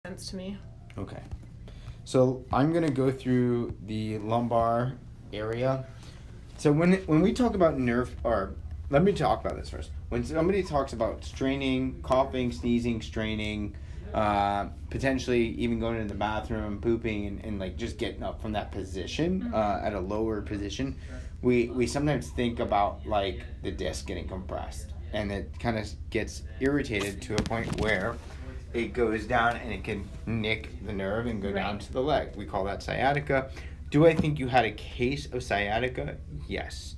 sense to me. Okay. So I'm going to go through the lumbar area. So when we talk about nerve, or let me talk about this first. When somebody talks about straining, coughing, sneezing, straining, potentially even going to the bathroom, pooping, and like just getting up from that position at a lower position, we sometimes think about like the disc getting compressed, and it kind of gets irritated to a point where it goes down and it can nick the nerve and go down to the leg. We call that sciatica. Do I think you had a case of sciatica? Yes.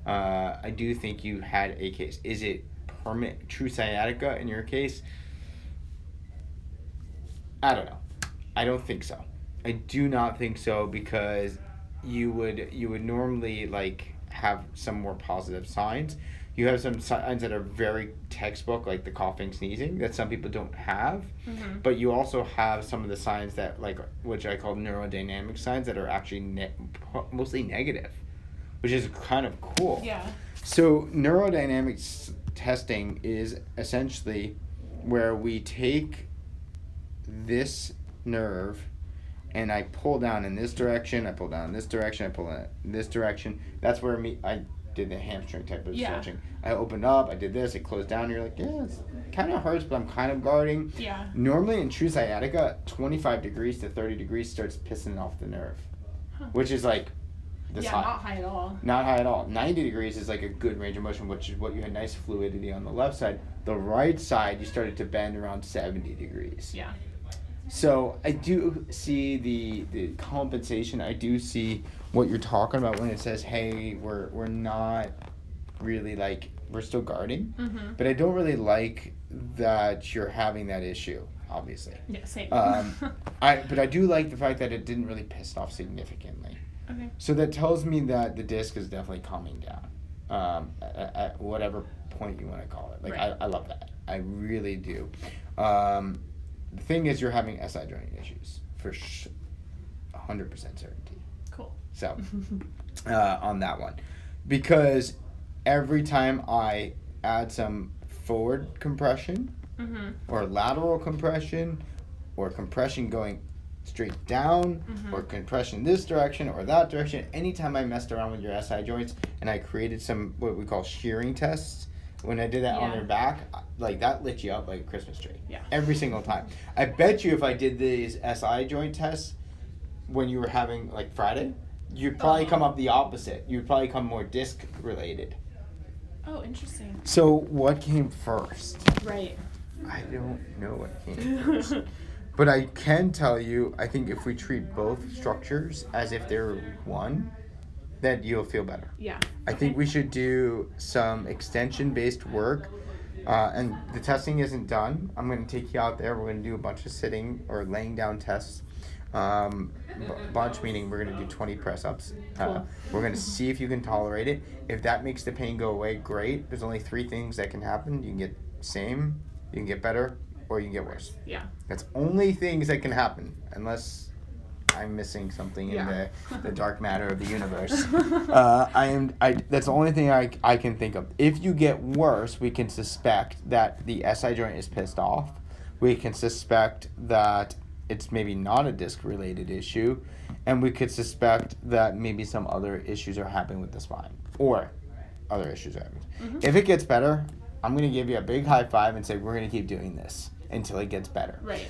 I do think you had a case. Is it permanent, true sciatica in your case? I don't know. I don't think so. I do not think so, because you would normally like have some more positive signs. You have some signs that are very textbook, like the coughing, sneezing, that some people don't have. Mm-hmm. But you also have some of the signs that, like, which I call neurodynamic signs, that are actually mostly negative, which is kind of cool. Yeah. So neurodynamics testing is essentially where we take this nerve and I pull down in this direction, I pull down in this direction, I pull in this direction. That's where I did the hamstring type of stretching. I opened up, I did this, it closed down, you're like, yeah, it kind of hurts, but I'm kind of guarding. Yeah. Normally in true sciatica, 25 degrees to 30 degrees starts pissing off the nerve, which is like this high. Not high at all. Not high at all. 90 degrees is like a good range of motion, which is what you had nice fluidity on the left side. The right side, you started to bend around 70 degrees. Yeah. So I do see the compensation. I do see what you're talking about when it says, hey, we're not really like, we're still guarding. Mm-hmm. But I don't really like that you're having that issue, obviously. Yeah, same. But I do like the fact that it didn't really piss off significantly. Okay. So that tells me that the disc is definitely calming down, at whatever point you want to call it. Like, right. I love that. I really do. The thing is, you're having SI joint issues for 100% certainty. Cool. So, on that one, because every time I add some forward compression, mm-hmm. or lateral compression, or compression going straight down, mm-hmm. or compression this direction or that direction, anytime I messed around with your SI joints and I created some what we call shearing tests, when I did that on your back, like that lit you up like a Christmas tree. Yeah. Every single time. I bet you if I did these SI joint tests when you were having like Friday, you'd probably come up the opposite. You'd probably come more disc related. Oh, interesting. So what came first? Right. I don't know what came first. But I can tell you, I think if we treat both structures as if they're one, that you'll feel better. Yeah. I think we should do some extension-based work, and the testing isn't done. I'm going to take you out there. We're going to do a bunch of sitting or laying down tests. Bunch meaning we're going to do 20 press-ups. Cool. We're going to see if you can tolerate it. If that makes the pain go away, great. There's only 3 things that can happen. You can get same, you can get better, or you can get worse. Yeah. That's only things that can happen, unless I'm missing something in the dark matter of the universe. That's the only thing I can think of. If you get worse, we can suspect that the SI joint is pissed off. We can suspect that it's maybe not a disc-related issue, and we could suspect that maybe some other issues are happening with the spine, or other issues are happening. Mm-hmm. If it gets better, I'm going to give you a big high five and say we're going to keep doing this until it gets better. Right.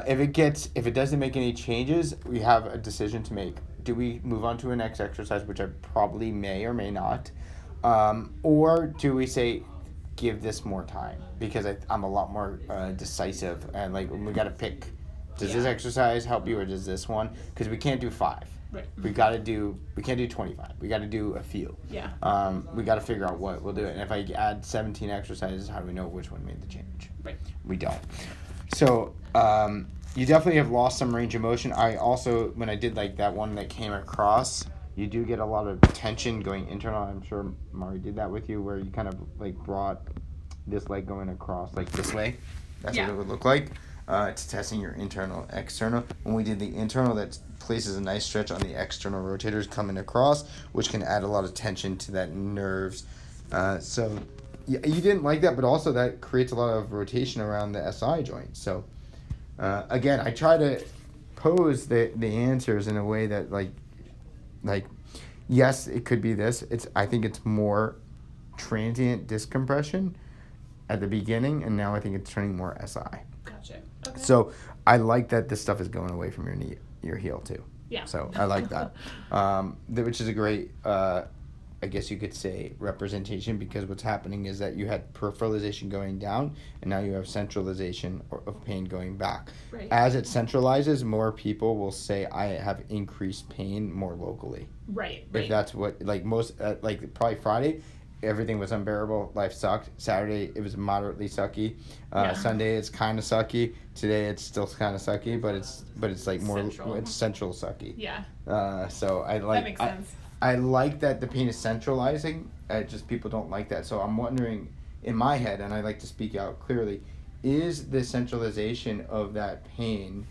If it doesn't make any changes, we have a decision to make. Do we move on to a next exercise, which I probably may or may not, or do we say give this more time, because I'm a lot more decisive, and like we got to pick. Does this exercise help you, or does this one? Because we can't do 5. Right. We can't do 25. We got to do a few. Yeah. We got to figure out what we'll do it. And if I add 17 exercises, how do we know which one made the change? Right. We don't. So you definitely have lost some range of motion. I also, when I did like that one that came across, you do get a lot of tension going internal. I'm sure Mari did that with you, where you kind of like brought this leg going across like this way. That's what it would look like. It's testing your internal, external. When we did the internal, that places a nice stretch on the external rotators coming across, which can add a lot of tension to that nerves. So you didn't like that, but also that creates a lot of rotation around the SI joint. So Again, I try to pose the answers in a way that like yes, it could be this. I think it's more transient disc compression at the beginning, and now I think it's turning more SI. Gotcha. Okay. So I like that this stuff is going away from your knee, your heel too. Yeah. So I like that, which is a great, I guess you could say, representation, because what's happening is that you had peripheralization going down, and now you have centralization of pain going back. Right. As it centralizes, more people will say, I have increased pain more locally. Right. If that's what, like most, like probably Friday, everything was unbearable. Life sucked. Saturday, it was moderately sucky. Sunday, it's kind of sucky. Today, it's still kind of sucky, but it's like more, Central. it's central sucky. Yeah. So I like. That makes sense. I like that the pain is centralizing. Just people don't like that. So I'm wondering, in my head, and I like to speak out clearly, is the centralization of that pain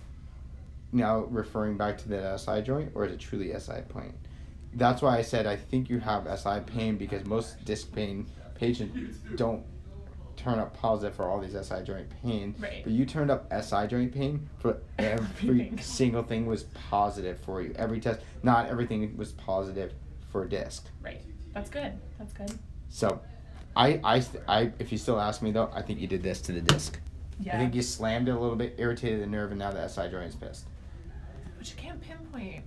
now referring back to the SI joint, or is it truly SI pain? That's why I said I think you have SI pain, because most disc pain patients don't turn up positive for all these SI joint pain. Right. But you turned up SI joint pain for every Everything. single thing was positive for you. Every test, not everything was positive for disc. Right. That's good. That's good. So, I if you still ask me though, I think you did this to the disc. Yeah. I think you slammed it a little bit, irritated the nerve, and now the SI joint is pissed. But you can't pinpoint